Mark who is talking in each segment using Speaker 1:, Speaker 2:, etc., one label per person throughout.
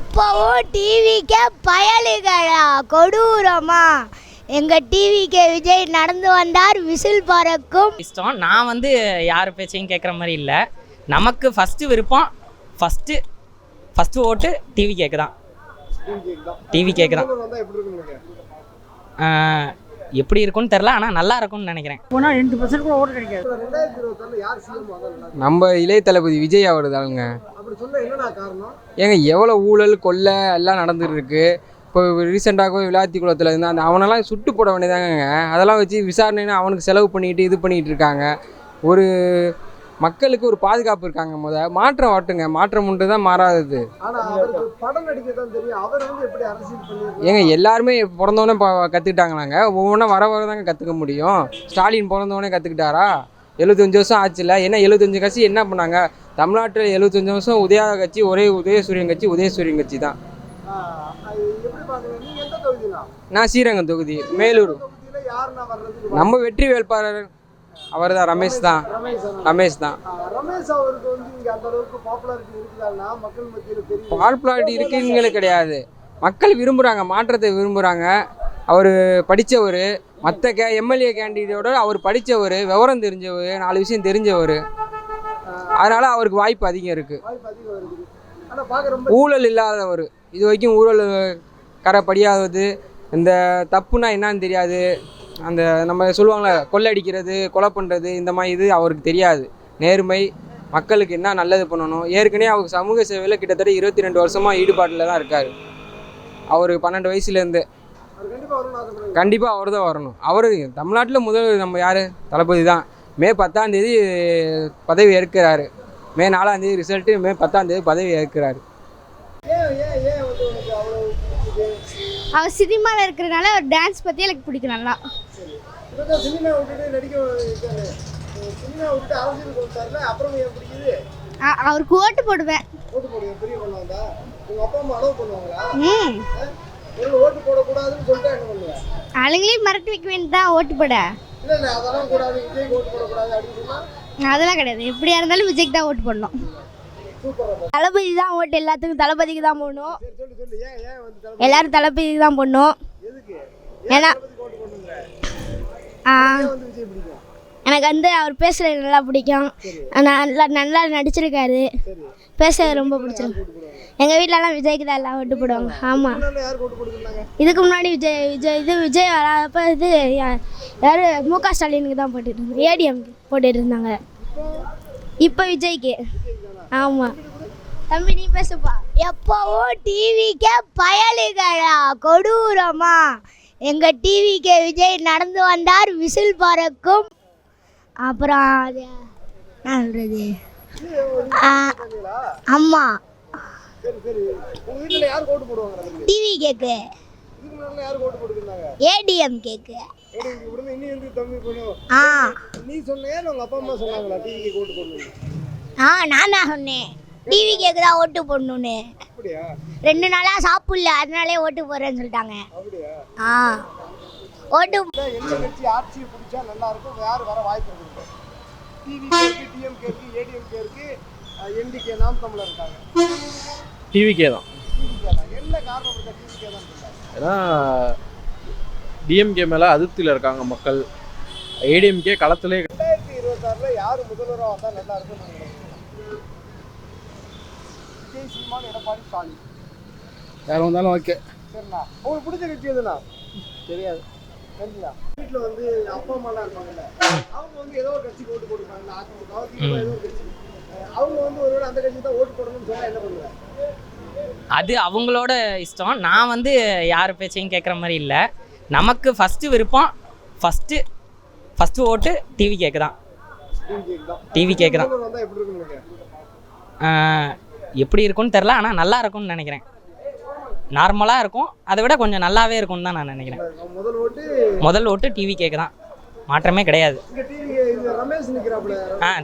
Speaker 1: எப்பவும் டிவிக்கே பயலுகளா கொடூரமா எங்கள் டிவிக்கே விஜய் நடந்து வந்தார் விசில் பறக்கும்
Speaker 2: இஷ்டம். நான் வந்து யார் பேச்சையும் கேட்குற மாதிரி இல்லை. நமக்கு ஃபஸ்ட்டு விருப்பம் ஃபஸ்ட்டு ஓட்டு டிவி கேக்கு தான். டிவி கேக்கு தான். எப்படி இருக்குன்னு தெரில, ஆனால் நல்லா இருக்கும்னு நினைக்கிறேன்.
Speaker 3: போனால் 2% கூட ஓட்டு கிடைக்காது.
Speaker 4: நம்ம இளைய தளபதி விஜய் அவர்தாங்க. ஏங்க எவ்வளோ ஊழல் கொள்ளை எல்லாம் நடந்துட்டு இருக்கு. இப்போ ரீசெண்டாக விளாத்தி குளத்தில் இருந்தால் அந்த அவனெல்லாம் சுட்டு போட வேண்டியதாங்க. அதெல்லாம் வச்சு விசாரணைன்னு அவனுக்கு செலவு பண்ணிட்டு இது பண்ணிகிட்டு இருக்காங்க. ஒரு மக்களுக்கு ஒரு பாதுகாப்பு இருக்காங்க. மாற்றம் வரட்டுங்க, மாற்றம் உண்டு தான் மாறாதது. ஏங்க எல்லாருமே பிறந்தோடனே கற்றுக்கிட்டாங்களாங்க. ஒவ்வொன்றா வர தாங்க கற்றுக்க முடியும். ஸ்டாலின் பிறந்தோடனே கற்றுக்கிட்டாரா? 75 வருஷம் ஆச்சுல. ஏன்னா 75 கட்சி என்ன பண்ணாங்க தமிழ்நாட்டில்? 75 வருஷம் உதயா கட்சி ஒரே உதயசூரியன் கட்சி தான். நான் ஸ்ரீரங்கம் தொகுதி மேலூர். நம்ம வெற்றி வேட்பாளர் அவர் தான், ரமேஷ் தான். பாப்புலாரிட்டி இருக்குன்னு கிடையாது. மக்கள் விரும்புகிறாங்க, மாற்றத்தை விரும்புகிறாங்க. அவர் படித்தவர், மற்ற எம்எல்ஏ கேண்டிடேட்டோட அவர் படித்தவர், விவரம் தெரிஞ்சவர், 4 விஷயம் தெரிஞ்சவர். அதனால் அவருக்கு வாய்ப்பு அதிகம் இருக்குது. ஊழல் இல்லாதவர், இது வரைக்கும் ஊழல் கரை படியாதது, இந்த தப்புனா என்னன்னு தெரியாது. அந்த நம்ம சொல்லுவாங்களே கொள்ளடிக்கிறது, கொலை பண்ணுறது, இந்த மாதிரி இது அவருக்கு தெரியாது. நேர்மை, மக்களுக்கு என்ன நல்லது பண்ணணும். ஏற்கனவே அவர் சமூக சேவையில் கிட்டத்தட்ட 22 வருஷமாக ஈடுபாட்டில் தான் இருக்கார். அவர் 12 வயசுலேருந்து கண்டிப்பாக அவர் தான் வரணும். அவர் தமிழ்நாட்டில் முதல் நம்ம யார்? தளபதி தான். மே 10ஆம் தேதி பதவி ஏற்கிறாரு. மே 4ஆம் தேதி ரிசல்ட்டு, மே 10ஆம் தேதி பதவி ஏற்கிறாரு.
Speaker 1: அவர் சினிமாவில் இருக்கிறனால அவர் டான்ஸ் பற்றி எனக்கு பிடிக்கும் நல்லா. அவருக்கு ஓட்டு போடுவேன். அவங்களையும் மிரட்டி வைக்க வேண்டியதான் ஓட்டு போட. அதெல்லாம் கிடையாது. எப்படியா இருந்தாலும் விஜய்க்கு தான் ஓட்டு போடணும். தளபதி தான் ஓட்டு. எல்லாத்துக்கும் தளபதிக்கு தான் போடணும். எல்லாரும் தளபதிக்கு தான் போடணும். ஏன்னா எனக்கு வந்து அவர் பேசுகிறது நல்லா பிடிக்கும். நல்லா நடிச்சிருக்காரு. பேசுறது ரொம்ப பிடிச்சிருக்கு. எங்கள் வீட்டிலலாம் விஜய்க்கு தான் எல்லாம் ஓட்டு போடுவாங்க. ஆமாம், இதுக்கு முன்னாடி விஜய் வரப்போ யார் முக ஸ்டாலினுக்கு தான் போட்டுட்டு இருந்தாங்க. ஏடிஎம்க்கு போட்டுட்டு இருந்தாங்க. இப்போ விஜய்க்கு. ஆமாம் தம்பி, நீ பேசுப்பா. எப்பவும் டிவிக்கே பயலுகளா கொடூரமா எங்கள் டிவிக்கே விஜய் நடந்து வந்தார் விசில் பறக்கும். அப்புறம் அது என்ன சொல்கிறது? ஆமாம், டிவி கேக்கு, ஏடிஎம் கேக்கு. நான் தான் சொன்னேன் டிவி கேக்கு தான் ஓட்டு போடணும்னு. 2 நாளாக சாப்பிடல, அதனாலே ஓட்டு போடுறேன்னு சொல்லிட்டாங்க. ஓட்டு
Speaker 5: டிவிக்கே தான். ஏன்னா டிஎம்கே மேலே அதிருப்தியில் இருக்காங்க மக்கள். ஏடிஎம்கே களத்திலே.
Speaker 6: 2026 யார் முதல்வராக வந்தால் நல்லா இருக்கும்? விஜய், சீமான், எடப்பாடி, ஸ்டாலின்.
Speaker 5: யார் வந்தாலும் ஓகே.
Speaker 6: சரிண்ணா, உங்களுக்கு பிடிச்ச கட்சி எதுண்ணா? தெரியாது. சரிங்களா, வீட்டில் வந்து அப்பா அம்மாலாம் இருப்பாங்கல்ல, அவங்க வந்து ஏதோ ஒரு கட்சிக்கு ஓட்டு போட்டுருப்பாங்க. அதிமுக ஏதோ ஒரு கட்சி. அவங்க வந்து ஒருவேளை அந்த கட்சி தான் ஓட்டு போடணும்னு சொன்னால் என்ன பண்ணுவேன்?
Speaker 2: அது அவங்களோட இஷ்டம். நான் வந்து யார் பேச்சையும் கேட்குற மாதிரி இல்லை. நமக்கு ஃபஸ்ட்டு விருப்பம் ஃபஸ்ட்டு ஓட்டு டிவி கேக்கு தான். டிவி கேக்கு தான். எப்படி இருக்குன்னு தெரில, ஆனால் நல்லா இருக்கும்னு நினைக்கிறேன். நார்மலாக இருக்கும், அதை விட கொஞ்சம் நல்லாவே இருக்கும்னு தான் நான் நினைக்கிறேன். முதல் ஓட்டு டிவி கேக்கு தான், மாற்றமே கிடையாது.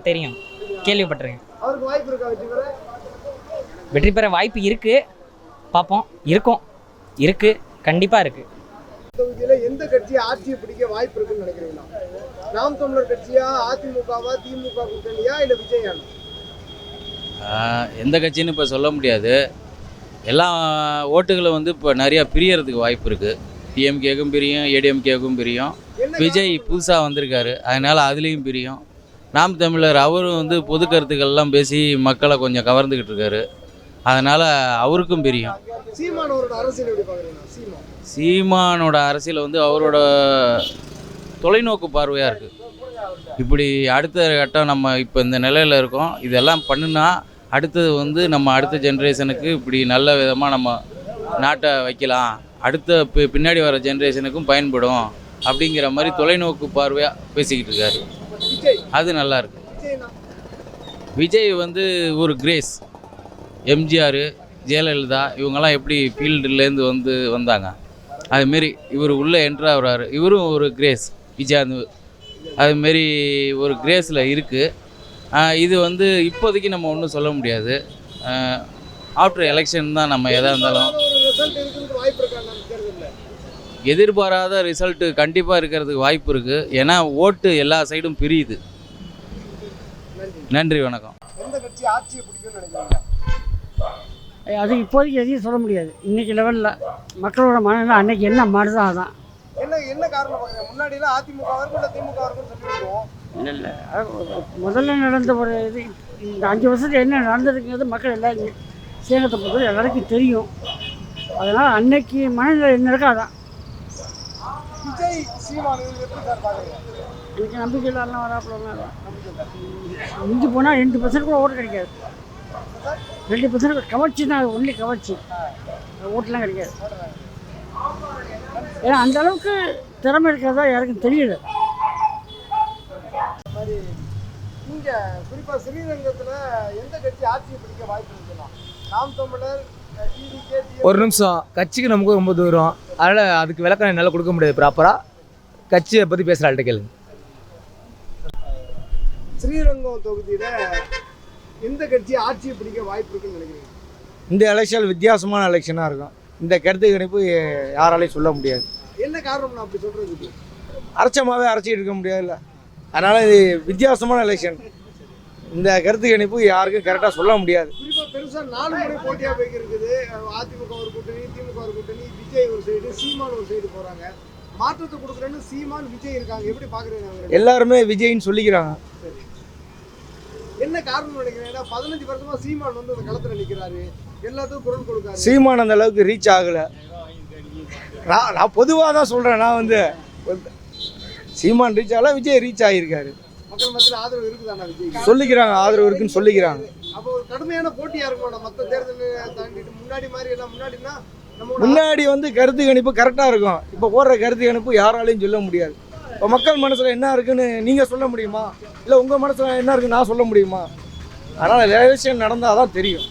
Speaker 2: தெரியும், கேள்விப்பட்டிருக்கேன். வெற்றி பெற வாய்ப்பு இருக்குது, பார்ப்போம். இருக்குது, கண்டிப்பாக இருக்குது.
Speaker 6: எந்த கட்சி ஆட்சியை பிடிக்க வாய்ப்பு இருக்குன்னு நினைக்கிறீங்களா? நாம் தமிழர் கட்சியா, அதிமுகவா, திமுக கூட்டணியா, இல்லை விஜயா?
Speaker 7: எந்த கட்சின்னு இப்போ சொல்ல முடியாது.
Speaker 3: எல்லா ஓட்டுகளும் வந்து இப்போ நிறையா பிரியறதுக்கு வாய்ப்பு இருக்குது. டிஎம்கேக்கும் பிரியும், ஏடிஎம்கேக்கும் பிரியும். விஜய் புதுசாக வந்திருக்காரு, அதனால் அதுலேயும் பிரியும். நாம் தமிழர் அவரும் வந்து பொது கருத்துக்கள்லாம் பேசி மக்களை கொஞ்சம் கவர்ந்துக்கிட்டு இருக்காரு, அதனால் அவருக்கும் பிரியும்.
Speaker 6: சீமானோட அரசியல் எப்படி பார்க்குறீங்க?
Speaker 3: சீமானோட அரசியல் வந்து அவரோட தொலைநோக்கு பார்வையாக இருக்குது. இப்படி அடுத்த கட்டம் நம்ம இப்போ இந்த நிலையில் இருக்கோம், இதெல்லாம் பண்ணுனா அடுத்தது வந்து நம்ம அடுத்த ஜென்ரேஷனுக்கு இப்படி நல்ல விதமாக நம்ம நாட்டை வைக்கலாம், அடுத்த பின்னாடி வர ஜென்ரேஷனுக்கும் பயன்படும் அப்படிங்கிற மாதிரி தொலைநோக்கு பார்வையாக பேசிக்கிட்டு இருக்காரு. அது நல்லா இருக்கு. விஜய் வந்து ஒரு கிரேஸ். எம்ஜிஆர், ஜெயலலிதா இவங்கெல்லாம் எப்படி ஃபீல்டுலேருந்து வந்தாங்க, அதுமாரி இவர் உள்ளே என்ட்ரு ஆகிறாரு. இவரும் ஒரு கிரேஸ், விஜயாந்த் அதுமாரி ஒரு கிரேஸில் இருக்குது. இது வந்து இப்போதைக்கு நம்ம ஒன்றும் சொல்ல முடியாது. ஆஃப்டர் எலெக்ஷன் தான் நம்ம எதாக இருந்தாலும். எதிர்பாராத ரிசல்ட்டு கண்டிப்பாக இருக்கிறதுக்கு வாய்ப்பு இருக்குது. ஏன்னா ஓட்டு எல்லா சைடும் பிரியுது. நன்றி, வணக்கம்.
Speaker 7: அது இப்போதைக்கு எதையும் சொல்ல முடியாது. இன்றைக்கி லெவலில் மக்களோட மனநிலை அன்னைக்கு என்ன மாறுதோ அதான்.
Speaker 6: என்ன காரணம் பார்க்குறீங்க? முன்னாடிலாம் அதிமுக வரைக்கும் இல்லை திமுக வரைக்கும் சொல்லியிருக்கோம்.
Speaker 7: இல்லை முதல்ல நடந்த ஒரு இது இந்த 5 வருஷத்துக்கு என்ன நடந்ததுங்கிறது மக்கள் எல்லாரும் சேகத்தை பொறுத்தவரை எல்லாருக்கும் தெரியும். அதனால் அன்னைக்கு மனநிலை என்ன இருக்கோ அதான்.
Speaker 6: விஜய் சீமான் எப்படி சார் பார்க்குறீங்க?
Speaker 7: எனக்கு நம்பிக்கை இல்லாமல் வராப்பில் மிஞ்சி போனால் 2% கூட ஓட்டு கிடைக்காது. 2% கவர்ச்சி தான், ஒன்லி கவர்ச்சி, ஓட்டுலாம் கிடைக்காது. ஏன்னா அந்த அளவுக்கு திறமை இருக்கிறதா யாருக்கும் தெரியல.
Speaker 6: இங்கே குறிப்பாக ஸ்ரீரங்கத்தில் எந்த கட்சி ஆட்சியை பிடிக்க வாய்ப்பு இருக்கலாம்? நாம் தமிழர், டிவிகே.
Speaker 8: ஒரு நிமிஷம், கட்சிக்கு நமக்கு ரொம்ப தூரம், அதனால் அதுக்கு விளக்கம் என்னால் கொடுக்க முடியாது ப்ராப்பராக. கட்சியை பற்றி பேசுகிற ஆள்கிட்ட கேளுங்க.
Speaker 6: ஸ்ரீரங்கம் தொகுதியில் எந்த கட்சி ஆட்சியை பிடிக்க வாய்ப்பு இருக்குன்னு நினைக்கிறீங்க?
Speaker 8: இந்த எலெக்ஷன் வித்தியாசமான எலெக்ஷனாக இருக்கும். இந்த கருத்து கணிப்பு யாராலையும் சொல்ல முடியாது.
Speaker 6: என்ன காரணம் நான் அப்படி சொல்கிறதுக்கு?
Speaker 8: அரைச்சமாகவே அரைச்சிட்டு இருக்க முடியாதுல்ல, அதனால் இது வித்தியாசமான எலெக்ஷன். இந்த கருத்து கணிப்பு யாருக்கும் கரெக்டாக சொல்ல முடியாது.
Speaker 6: குறிப்பாக பெருசாக 4 முறை போட்டியாக போய்க்கு இருக்குது. அதிமுக ஒரு கூட்டணி, திமுக ஒரு கூட்டணி, விஜய் ஒரு சைடு, சீமான் ஒரு சைடு போகிறாங்க. மாற்றத்தை கொடுக்குறேன்னு சீமான், விஜய் இருக்காங்க. எப்படி பார்க்குறீங்க?
Speaker 8: எல்லாருமே விஜய்ன்னு சொல்லிக்கிறாங்க.
Speaker 6: என்ன காரணம் நினைக்கிறேன்? ஏன்னா 15 வருஷமாக சீமான் வந்து அந்த களத்தில் நிற்கிறாரு, எல்லாத்துக்கும் குரல் கொடுக்காரு.
Speaker 8: சீமான் அந்த அளவுக்கு ரீச் ஆகலை. நான் பொதுவாக தான் சொல்கிறேன். நான் வந்து சீமான் ரீச் ஆகல, விஜய் ரீச் ஆகியிருக்காரு.
Speaker 6: மக்கள் மத்தியில் ஆதரவு இருக்குதாண்ணா விஜய்?
Speaker 8: சொல்லிக்கிறாங்க, ஆதரவு இருக்குன்னு சொல்லிக்கிறாங்க.
Speaker 6: அப்போ ஒரு கடுமையான போட்டியாக இருக்கும் மற்ற தேர்தலை தாண்டிட்டு. முன்னாடி மாதிரி எல்லாம் முன்னாடினா
Speaker 8: முன்னாடி வந்து கருத்து கணிப்பு கரெக்டாக இருக்கும். இப்போ போடுற கருத்து கணிப்பு யாராலையும் சொல்ல முடியாது. இப்போ மக்கள் மனசில் என்ன இருக்குன்னு நீங்கள் சொல்ல முடியுமா? இல்லை உங்கள் மனசில் என்ன இருக்குன்னு நான் சொல்ல முடியுமா? அதனால் எலெக்ஷன் நடந்தால் தான் தெரியும்.